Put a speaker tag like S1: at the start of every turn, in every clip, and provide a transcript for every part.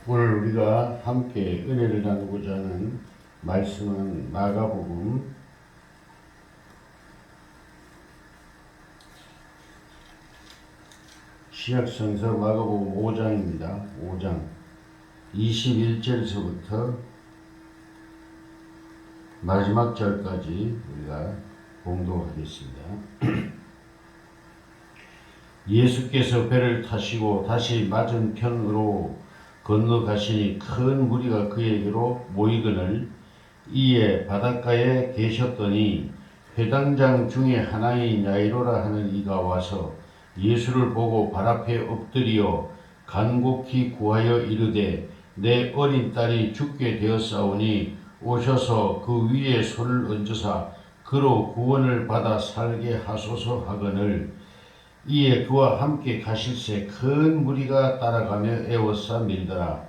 S1: 오늘 우리가 함께 은혜를 나누고자 하는 말씀은 마가복음 5장입니다. 5장 21절에서부터 마지막 절까지 우리가 봉독하겠습니다. 예수께서 배를 타시고 다시 맞은편으로 건너가시니 큰 무리가 그에게로 모이거늘 이에 바닷가에 계셨더니 회당장 중에 하나인 야이로라 하는 이가 와서 예수를 보고 발 앞에 엎드려 간곡히 구하여 이르되 내 어린 딸이 죽게 되었사오니 오셔서 그 위에 손을 얹으사 그로 구원을 받아 살게 하소서 하거늘 이에 그와 함께 가실새 큰 무리가 따라가며 애워싸 밀더라.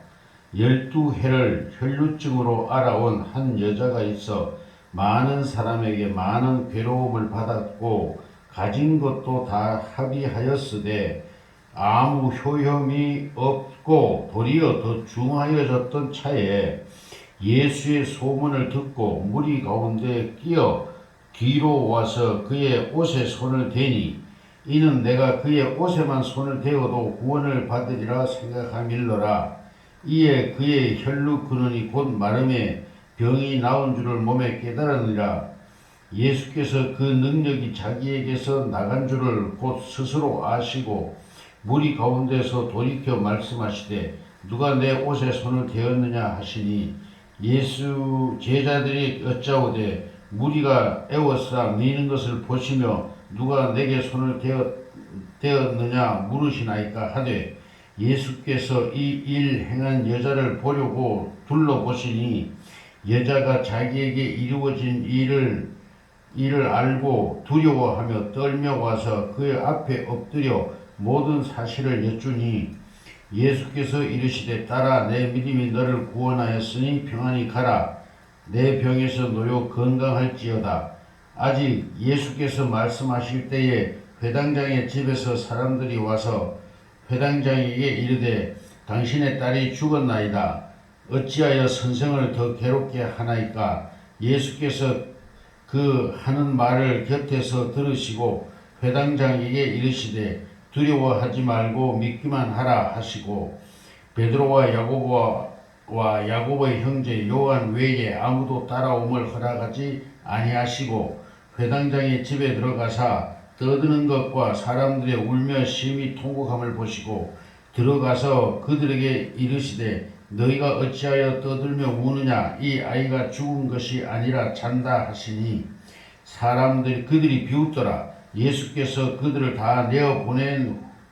S1: 12해를 혈루증으로 알아온 한 여자가 있어 많은 사람에게 많은 괴로움을 받았고 가진 것도 다 합의하였으되 아무 효험이 없고 도리어 더 중하여졌던 차에 예수의 소문을 듣고 무리 가운데 끼어 뒤로 와서 그의 옷에 손을 대니 이는 내가 그의 옷에만 손을 대어도 구원을 받으리라 생각함일러라. 이에 그의 혈루 근원이 곧 마름에 병이 나온 줄을 몸에 깨달으니라. 예수께서 그 능력이 자기에게서 나간 줄을 곧 스스로 아시고 무리 가운데서 돌이켜 말씀하시되 누가 내 옷에 손을 대었느냐 하시니 예수 제자들이 여짜오되 무리가 애워싸 미는 것을 보시며 누가 내게 손을 대었느냐 물으시나이까 하되 예수께서 이 일 행한 여자를 보려고 둘러보시니 여자가 자기에게 이루어진 이를 알고 두려워하며 떨며 와서 그의 앞에 엎드려 모든 사실을 여쭈니 예수께서 이르시되 딸아 내 믿음이 너를 구원하였으니 평안히 가라 내 병에서 놓여 건강할지어다. 아직 예수께서 말씀하실 때에 회당장의 집에서 사람들이 와서 회당장에게 이르되 당신의 딸이 죽었나이다. 어찌하여 선생을 더 괴롭게 하나이까. 예수께서 그 하는 말을 곁에서 들으시고 회당장에게 이르시되 두려워하지 말고 믿기만 하라 하시고 베드로와 야고보의 형제 요한 외에 아무도 따라옴을 허락하지 아니하시고 회당장의 집에 들어가사 떠드는 것과 사람들의 울며 심히 통곡함을 보시고 들어가서 그들에게 이르시되 너희가 어찌하여 떠들며 우느냐. 이 아이가 죽은 것이 아니라 잔다 하시니 그들이 비웃더라. 예수께서 그들을 다 내어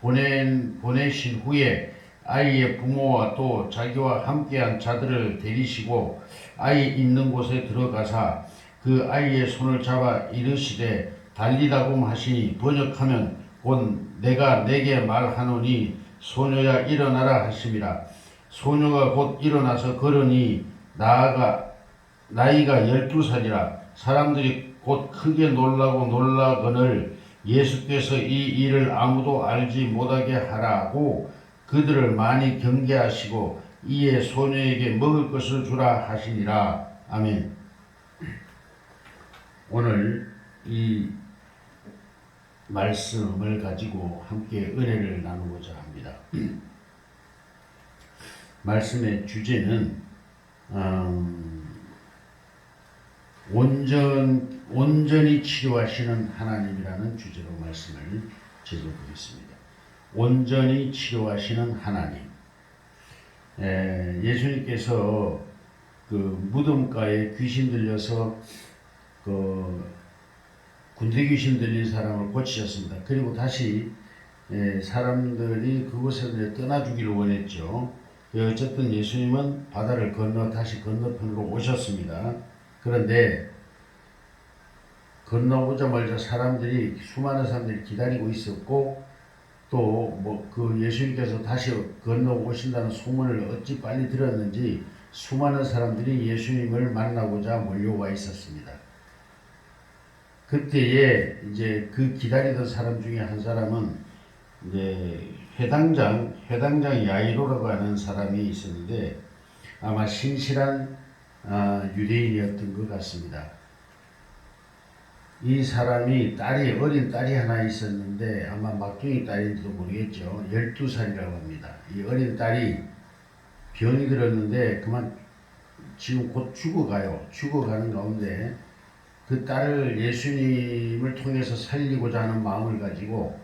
S1: 보내신 후에 아이의 부모와 또 자기와 함께한 자들을 데리시고 아이 있는 곳에 들어가사 그 아이의 손을 잡아 이르시되 달리다금 하시니 번역하면 곧 내가 내게 말하노니 소녀야 일어나라 하심이라. 소녀가 곧 일어나서 걸으니 나이가 12살이라. 사람들이 곧 크게 놀라거늘 예수께서 이 일을 아무도 알지 못하게 하라고 그들을 많이 경계하시고 이에 소녀에게 먹을 것을 주라 하시니라. 아멘. 오늘 이 말씀을 가지고 함께 은혜를 나누고자 합니다. 말씀의 주제는 온전히 치료하시는 하나님이라는 주제로 말씀을 제기하겠습니다. 온전히 치료하시는 하나님. 예수님께서 그 무덤가에 귀신 들려서 군대 귀신 들린 사람을 고치셨습니다. 그리고 다시 사람들이 그곳을 떠나주기를 원했죠. 어쨌든 예수님은 바다를 건너 다시 건너편으로 오셨습니다. 그런데 건너오자마자 수많은 사람들이 기다리고 있었고 또 그 예수님께서 다시 건너오신다는 소문을 어찌 빨리 들었는지 수많은 사람들이 예수님을 만나고자 몰려와 있었습니다. 그때에 이제 그 기다리던 사람 중에 한 사람은 이제 회당장 야이로라고 하는 사람이 있었는데 아마 신실한 유대인이었던 것 같습니다. 이 사람이 어린 딸이 하나 있었는데 아마 막둥이 딸인지도 모르겠죠. 12살이라고 합니다. 이 어린 딸이 병이 들었는데 지금 곧 죽어가는 가운데 그 딸을 예수님을 통해서 살리고자 하는 마음을 가지고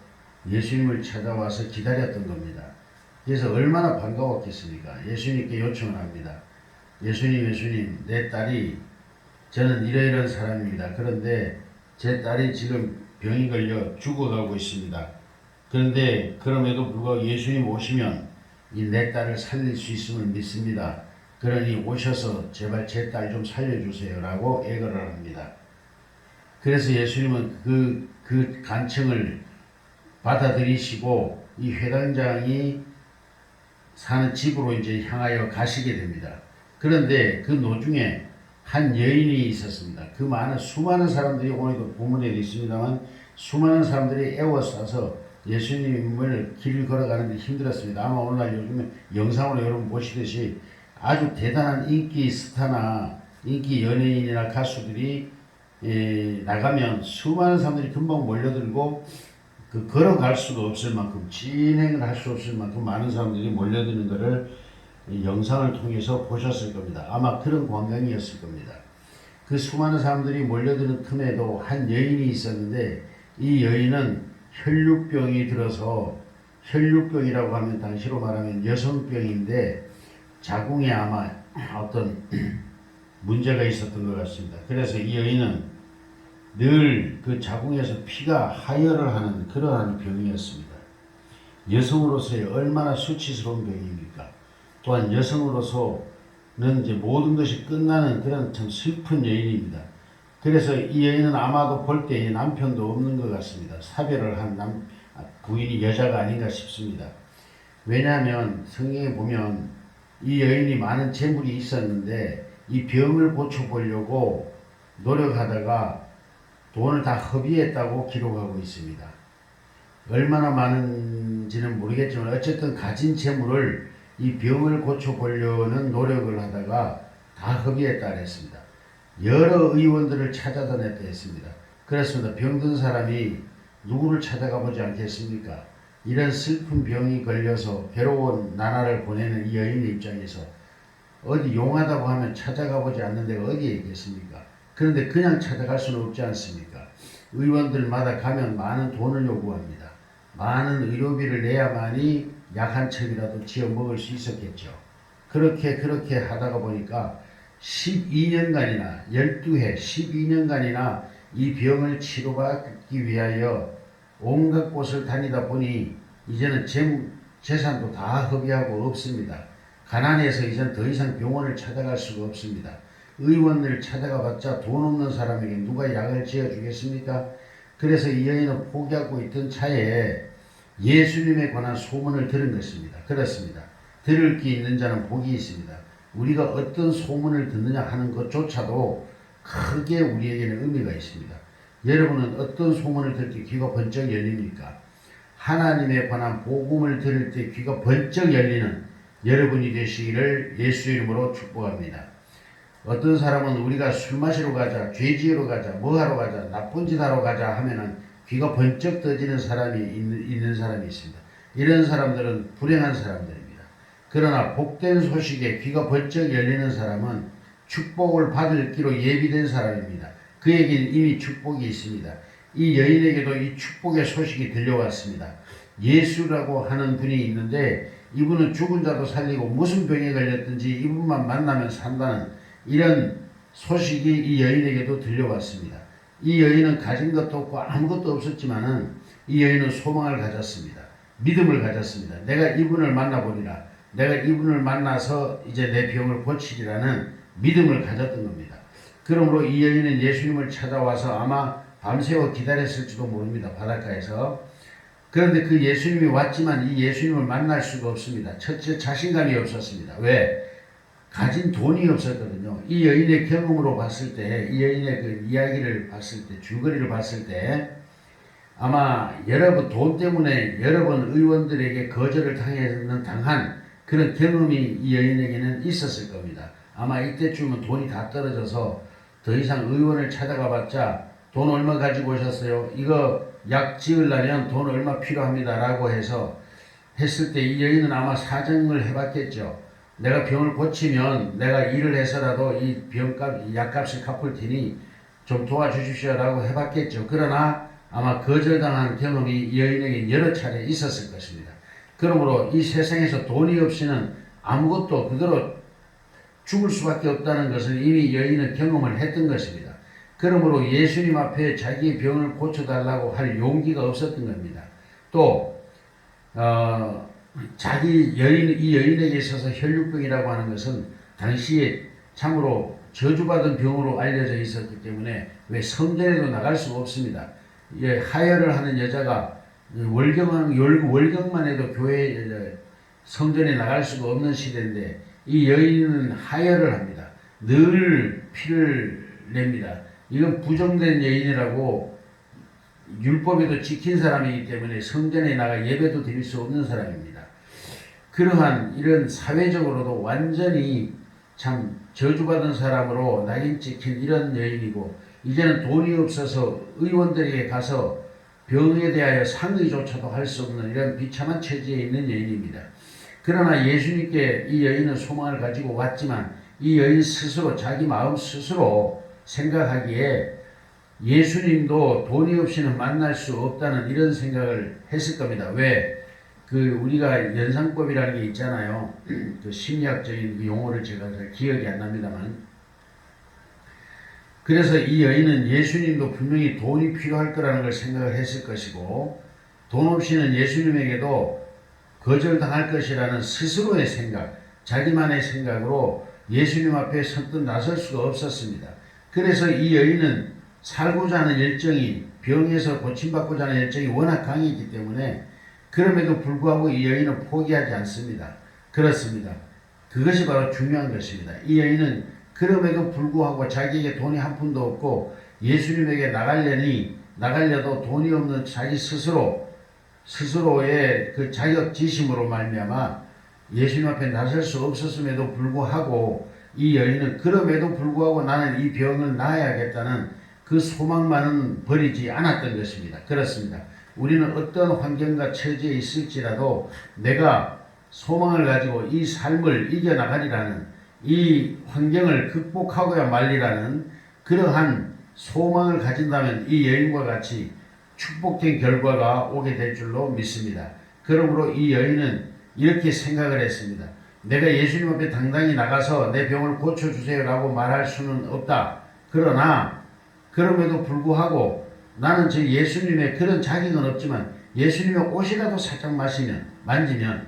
S1: 예수님을 찾아와서 기다렸던 겁니다. 그래서 얼마나 반가웠겠습니까? 예수님께 요청을 합니다. 예수님, 내 딸이, 저는 이러이러한 사람입니다. 그런데 제 딸이 지금 병이 걸려 죽어가고 있습니다. 그런데 그럼에도 불구하고 예수님 오시면 이 내 딸을 살릴 수 있음을 믿습니다. 그러니 오셔서 제발 제 딸 좀 살려주세요 라고 애걸을 합니다. 그래서 예수님은 그 간청을 받아들이시고 이 회당장이 사는 집으로 이제 향하여 가시게 됩니다. 그런데 그 노중에 한 여인이 있었습니다. 수많은 사람들이 오늘도 본문에 있습니다만 수많은 사람들이 애워싸서 예수님을 길을 걸어가는데 힘들었습니다. 아마 오늘날 요즘에 영상으로 여러분 보시듯이 아주 대단한 인기 스타나 인기 연예인이나 가수들이 나가면 수많은 사람들이 금방 몰려들고 걸어갈 수도 없을 만큼 진행을 할 수 없을 만큼 많은 사람들이 몰려드는 것을 영상을 통해서 보셨을 겁니다. 아마 그런 광경이었을 겁니다. 그 수많은 사람들이 몰려드는 틈에도 한 여인이 있었는데 이 여인은 혈류병이 들어서 혈류병이라고 하면 당시로 말하면 여성병인데 자궁에 아마 어떤 문제가 있었던 것 같습니다. 그래서 이 여인은 늘 그 자궁에서 피가 하혈을 하는 그러한 병이었습니다. 여성으로서의 얼마나 수치스러운 병입니까? 또한 여성으로서는 이제 모든 것이 끝나는 그런 참 슬픈 여인입니다. 그래서 이 여인은 아마도 볼 때 남편도 없는 것 같습니다. 사별을 한 부인이 여자가 아닌가 싶습니다. 왜냐하면 성경에 보면 이 여인이 많은 재물이 있었는데 이 병을 고쳐보려고 노력하다가 돈을 다 허비했다고 기록하고 있습니다. 얼마나 많은지는 모르겠지만 어쨌든 가진 재물을 이 병을 고쳐보려는 노력을 하다가 다 허비했다 했습니다. 여러 의원들을 찾아다녔다 했습니다. 그렇습니다. 병든 사람이 누구를 찾아가 보지 않겠습니까? 이런 슬픈 병이 걸려서 괴로운 나날을 보내는 이 여인의 입장에서 어디 용하다고 하면 찾아가 보지 않는 데가 어디에 있겠습니까? 그런데 그냥 찾아갈 수는 없지 않습니까? 의원들마다 가면 많은 돈을 요구합니다. 많은 의료비를 내야만이 약 한 첩이라도 지어 먹을 수 있었겠죠. 그렇게 하다가 보니까 12년간이나 12회 12년간이나 이 병을 치료받기 위하여 온갖 곳을 다니다 보니 이제는 재산도 다 허비하고 없습니다. 가난해서 이제는 더 이상 병원을 찾아갈 수가 없습니다. 의원을 찾아가 봤자 돈 없는 사람에게 누가 약을 지어주겠습니까? 그래서 이 여인은 포기하고 있던 차에 예수님에 관한 소문을 들은 것입니다. 그렇습니다. 들을 게 있는 자는 복이 있습니다. 우리가 어떤 소문을 듣느냐 하는 것조차도 크게 우리에게는 의미가 있습니다. 여러분은 어떤 소문을 들을 때 귀가 번쩍 열립니까? 하나님에 관한 복음을 들을 때 귀가 번쩍 열리는 여러분이 되시기를 예수 이름으로 축복합니다. 어떤 사람은 우리가 술 마시러 가자, 죄 지으러 가자, 뭐 하러 가자, 나쁜 짓 하러 가자 하면은 귀가 번쩍 떠지는 사람이 있는 사람이 있습니다. 이런 사람들은 불행한 사람들입니다. 그러나 복된 소식에 귀가 번쩍 열리는 사람은 축복을 받을 기로 예비된 사람입니다. 그에게는 이미 축복이 있습니다. 이 여인에게도 이 축복의 소식이 들려왔습니다. 예수라고 하는 분이 있는데 이분은 죽은 자도 살리고 무슨 병에 걸렸든지 이분만 만나면 산다는 이런 소식이 이 여인에게도 들려왔습니다. 이 여인은 가진 것도 없고 아무것도 없었지만은 이 여인은 소망을 가졌습니다. 믿음을 가졌습니다. 내가 이분을 만나보리라. 내가 이분을 만나서 이제 내 병을 고치리라는 믿음을 가졌던 겁니다. 그러므로 이 여인은 예수님을 찾아와서 아마 밤새워 기다렸을지도 모릅니다. 바닷가에서. 그런데 그 예수님이 왔지만 이 예수님을 만날 수가 없습니다. 첫째 자신감이 없었습니다. 왜? 가진 돈이 없었거든요. 이 여인의 경험으로 봤을 때, 이 여인의 그 이야기를 봤을 때, 줄거리를 봤을 때 아마 여러 번 돈 때문에 여러 번 의원들에게 거절을 당한 그런 경험이 이 여인에게는 있었을 겁니다. 아마 이때쯤은 돈이 다 떨어져서 더 이상 의원을 찾아가 봤자 돈 얼마 가지고 오셨어요? 이거 약 지으려면 돈 얼마 필요합니다. 라고 해서 했을 때 이 여인은 아마 사정을 해봤겠죠. 내가 병을 고치면 내가 일을 해서라도 이 병값, 약값을 갚을 테니 좀 도와주십시오. 라고 해봤겠죠. 그러나 아마 거절당한 경험이 이 여인에게 여러 차례 있었을 것입니다. 그러므로 이 세상에서 돈이 없이는 아무것도 그대로 죽을 수밖에 없다는 것을 이미 여인은 경험을 했던 것입니다. 그러므로 예수님 앞에 자기의 병을 고쳐달라고 할 용기가 없었던 겁니다. 또 이 여인에게 있어서 혈류병이라고 하는 것은 당시에 참으로 저주받은 병으로 알려져 있었기 때문에 왜 성전에도 나갈 수가 없습니다. 하혈을 하는 여자가 월경만 해도 교회 성전에 나갈 수가 없는 시대인데 이 여인은 하혈을 합니다. 늘 피를 냅니다. 이건 부정된 여인이라고 율법에도 지킨 사람이기 때문에 성전에 나가 예배도 드릴 수 없는 사람입니다. 그러한 이런 사회적으로도 완전히 참 저주받은 사람으로 낙인 찍힌 이런 여인이고 이제는 돈이 없어서 의원들에게 가서 병에 대하여 상의조차도 할 수 없는 이런 비참한 처지에 있는 여인입니다. 그러나 예수님께 이 여인은 소망을 가지고 왔지만 이 여인 스스로 자기 마음 스스로 생각하기에 예수님도 돈이 없이는 만날 수 없다는 이런 생각을 했을 겁니다. 왜? 우리가 연상법이라는 게 있잖아요. 그 심리학적인 용어를 제가 잘 기억이 안 납니다만. 그래서 이 여인은 예수님도 분명히 돈이 필요할 거라는 걸 생각을 했을 것이고, 돈 없이는 예수님에게도 거절당할 것이라는 스스로의 생각, 자기만의 생각으로 예수님 앞에 선뜻 나설 수가 없었습니다. 그래서 이 여인은 살고자 하는 열정이, 병에서 고침받고자 하는 열정이 워낙 강했기 때문에 그럼에도 불구하고 이 여인은 포기하지 않습니다. 그렇습니다. 그것이 바로 중요한 것입니다. 이 여인은 그럼에도 불구하고 자기에게 돈이 한 푼도 없고 예수님에게 나가려도 돈이 없는 자기 스스로의 그 자격지심으로 말미암아 예수님 앞에 나설 수 없었음에도 불구하고 이 여인은 그럼에도 불구하고 나는 이 병을 나아야겠다는 그 소망만은 버리지 않았던 것입니다. 그렇습니다. 우리는 어떤 환경과 처지에 있을지라도 내가 소망을 가지고 이 삶을 이겨나가리라는, 이 환경을 극복하고야 말리라는 그러한 소망을 가진다면 이 여인과 같이 축복된 결과가 오게 될 줄로 믿습니다. 그러므로 이 여인은 이렇게 생각을 했습니다. 내가 예수님 앞에 당당히 나가서 내 병을 고쳐주세요라고 말할 수는 없다. 그러나 그럼에도 불구하고 나는 저 예수님의 그런 자격은 없지만 예수님의 옷이라도 살짝 만지면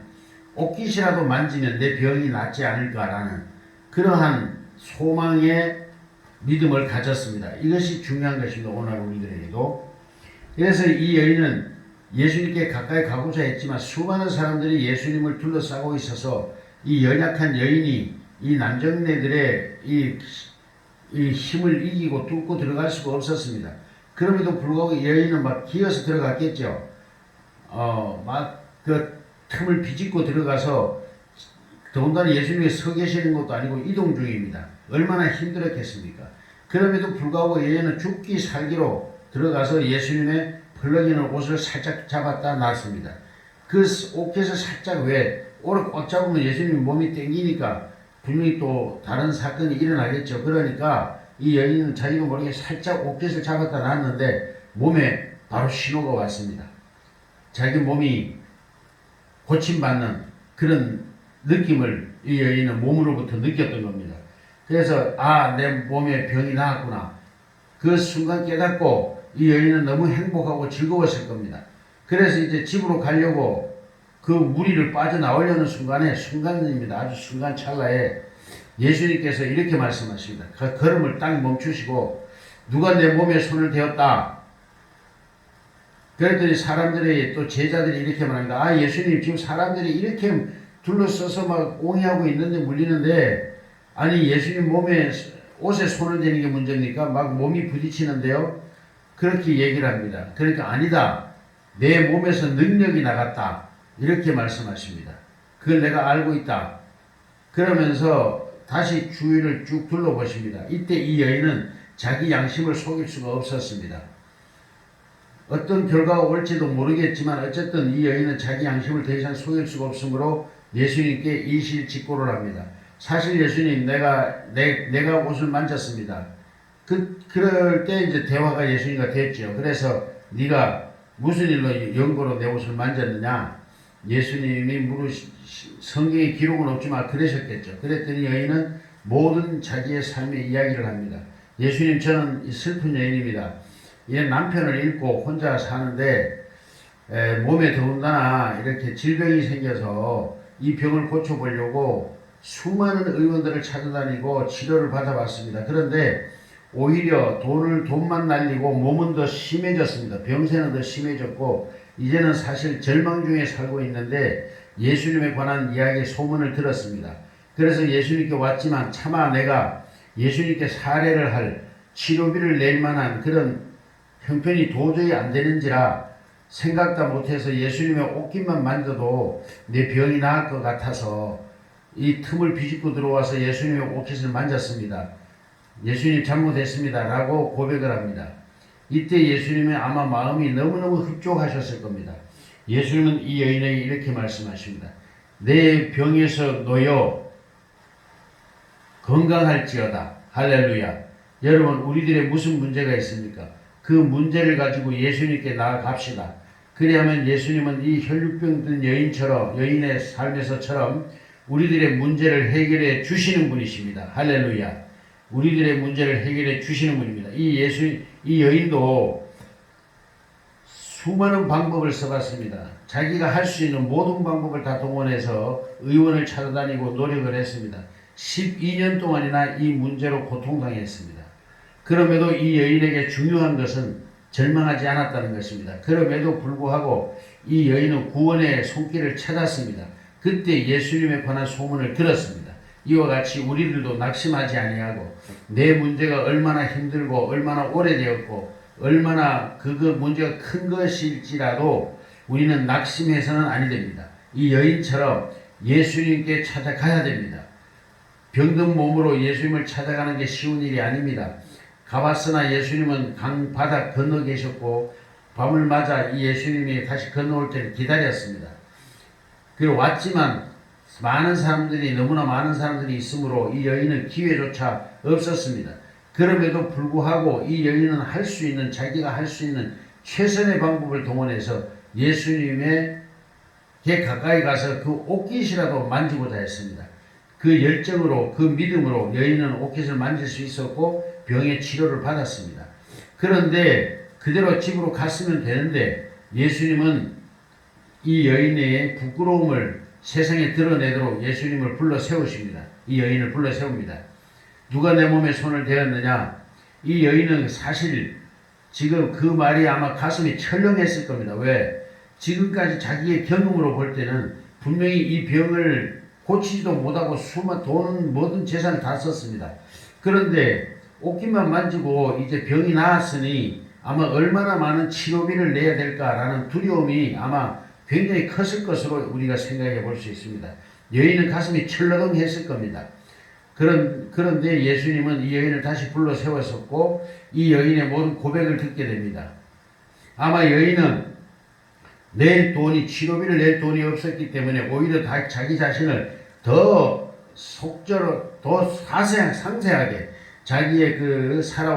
S1: 옷깃이라도 만지면 내 병이 낫지 않을까라는 그러한 소망의 믿음을 가졌습니다. 이것이 중요한 것입니다. 오늘 우리들에게도. 그래서 이 여인은 예수님께 가까이 가고자 했지만 수많은 사람들이 예수님을 둘러싸고 있어서 이 연약한 여인이 이 남정네들의 이 힘을 이기고 뚫고 들어갈 수가 없었습니다. 그럼에도 불구하고 이 여인은 막 기어서 들어갔겠죠. 막 그 틈을 비집고 들어가서 더군다나 예수님이 서 계시는 것도 아니고 이동 중입니다. 얼마나 힘들었겠습니까? 그럼에도 불구하고 여인은 죽기 살기로 들어가서 예수님의 펄럭이는 옷을 살짝 잡았다 놨습니다. 그 옷깃을 살짝 옷을 꽉 잡으면 예수님 몸이 땡기니까 분명히 또 다른 사건이 일어나겠죠. 그러니까 이 여인은 자기가 모르게 살짝 옷깃을 잡았다 놨는데 몸에 바로 신호가 왔습니다. 자기 몸이 고침받는 그런 느낌을 이 여인은 몸으로부터 느꼈던 겁니다. 그래서 내 몸에 병이 나았구나. 그 순간 깨닫고 이 여인은 너무 행복하고 즐거웠을 겁니다. 그래서 이제 집으로 가려고 그 무리를 빠져나오려는 순간입니다. 아주 순간 찰나에 예수님께서 이렇게 말씀하십니다. 걸음을 딱 멈추시고 누가 내 몸에 손을 대었다. 그랬더니 사람들이 또 제자들이 이렇게 말합니다. 예수님 지금 사람들이 이렇게 둘러서서 막 옹이하고 있는데 물리는데 아니 예수님 옷에 손을 대는 게 문제입니까? 막 몸이 부딪히는데요. 그렇게 얘기를 합니다. 그러니까 아니다. 내 몸에서 능력이 나갔다. 이렇게 말씀하십니다. 그걸 내가 알고 있다. 그러면서 다시 주위를 쭉 둘러보십니다. 이때 이 여인은 자기 양심을 속일 수가 없었습니다. 어떤 결과가 올지도 모르겠지만 어쨌든 이 여인은 자기 양심을 더 이상 속일 수가 없으므로 예수님께 일실직고를 합니다. 사실 예수님 내가 옷을 만졌습니다. 그럴 때 이제 대화가 예수님과 됐죠. 그래서 네가 무슨 일로 연고로 내 옷을 만졌느냐? 예수님이 성경에 기록은 없지만 그러셨겠죠. 그랬더니 여인은 모든 자기의 삶의 이야기를 합니다. 예수님, 저는 슬픈 여인입니다. 얘 남편을 잃고 혼자 사는데 몸에 더군다나 이렇게 질병이 생겨서 이 병을 고쳐보려고 수많은 의원들을 찾아다니고 치료를 받아봤습니다. 그런데 오히려 돈만 날리고 몸은 더 심해졌습니다. 병세는 더 심해졌고 이제는 사실 절망 중에 살고 있는데 예수님에 관한 이야기 소문을 들었습니다. 그래서 예수님께 왔지만 차마 내가 예수님께 사례를 할 치료비를 낼 만한 그런 형편이 도저히 안 되는지라 생각도 못해서 예수님의 옷깃만 만져도 내 병이 나을 것 같아서 이 틈을 비집고 들어와서 예수님의 옷깃을 만졌습니다. 예수님 잘못했습니다 라고 고백을 합니다. 이때 예수님의 아마 마음이 너무너무 흡족하셨을 겁니다. 예수님은 이 여인에게 이렇게 말씀하십니다. 내 병에서 놓여 건강할지어다. 할렐루야. 여러분, 우리들의 무슨 문제가 있습니까? 그 문제를 가지고 예수님께 나아갑시다. 그리하면 예수님은 이 혈육병 든 여인의 삶에서처럼 우리들의 문제를 해결해 주시는 분이십니다. 할렐루야. 우리들의 문제를 해결해 주시는 분입니다. 이 여인도 수많은 방법을 써봤습니다. 자기가 할 수 있는 모든 방법을 다 동원해서 의원을 찾아다니고 노력을 했습니다. 12년 동안이나 이 문제로 고통당했습니다. 그럼에도 이 여인에게 중요한 것은 절망하지 않았다는 것입니다. 그럼에도 불구하고 이 여인은 구원의 손길을 찾았습니다. 그때 예수님에 관한 소문을 들었습니다. 이와 같이 우리들도 낙심하지 아니하고 내 문제가 얼마나 힘들고 얼마나 오래되었고 얼마나 그 문제가 큰 것일지라도 우리는 낙심해서는 아니 됩니다. 이 여인처럼 예수님께 찾아가야 됩니다. 병든 몸으로 예수님을 찾아가는 게 쉬운 일이 아닙니다. 가봤으나 예수님은 강 바닥 건너 계셨고 밤을 맞아 이 예수님이 다시 건너올 때를 기다렸습니다. 그리고 왔지만 너무나 많은 사람들이 있으므로 이 여인은 기회조차 없었습니다. 그럼에도 불구하고 이 여인은 자기가 할 수 있는 최선의 방법을 동원해서 예수님에게 가까이 가서 그 옷깃이라도 만지고자 했습니다. 그 열정으로, 그 믿음으로 여인은 옷깃을 만질 수 있었고 병의 치료를 받았습니다. 그런데 그대로 집으로 갔으면 되는데 예수님은 이 여인의 부끄러움을 세상에 드러내도록 예수님을 불러 세우십니다. 이 여인을 불러 세웁니다. 누가 내 몸에 손을 대었느냐? 이 여인은 사실 지금 그 말이 아마 가슴이 철렁했을 겁니다. 왜? 지금까지 자기의 경험으로 볼 때는 분명히 이 병을 고치지도 못하고 돈은 모든 재산을 다 썼습니다. 그런데 옷깃만 만지고 이제 병이 나았으니 아마 얼마나 많은 치료비를 내야 될까라는 두려움이 아마 굉장히 컸을 것으로 우리가 생각해 볼 수 있습니다. 여인은 가슴이 철렁했을 겁니다. 그런데 예수님은 이 여인을 다시 불러 세웠었고 이 여인의 모든 고백을 듣게 됩니다. 아마 여인은 치료비를 낼 돈이 없었기 때문에 오히려 자기 자신을 더 상세하게 자기의 그 살아온